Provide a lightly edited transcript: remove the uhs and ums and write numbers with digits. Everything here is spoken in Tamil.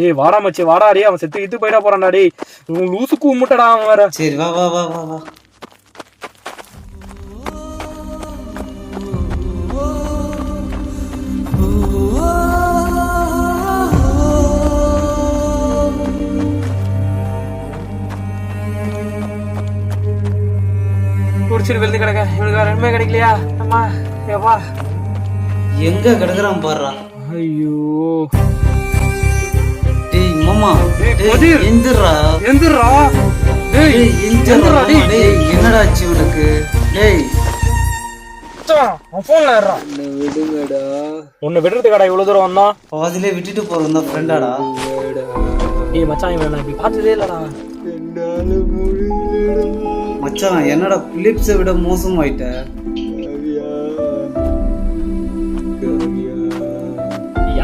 ஏய் வாடா மச்சி வாடா டேய், அவன் செத்து இத்து போயிடா போறான்டா டேய். லூசுக்கு முட்டடா அவன் வேற. சரி வா வா வா வா வா. குடிச்சிட்டு வெளுத்து கிடக்க, இவனுக்கு வேற எதுவுமே கிடைக்கலையா? அம்மா ஏப்பா எங்க கிடக்குறான் பாடுறா. ஐயோ டேய் மாமா கதிர். எந்திரா எந்திரா டேய், எந்திரா டேய். என்னடா ஆச்சு உனக்கு? டேய் அவன் போன்ல ஏறா. விடுங்கடா. உன்னை விடுறதுக்காடா இவ்வளவு தூரம் வந்தான். பாதியிலே விட்டுட்டு போறதா ஃப்ரெண்டாடா. ஏய் மச்சான் இவன் நான் இப்படி பார்த்ததே இல்லடா. மச்சான் என்னடா பிலிப்ஸை விட மோசமாயிட்ட.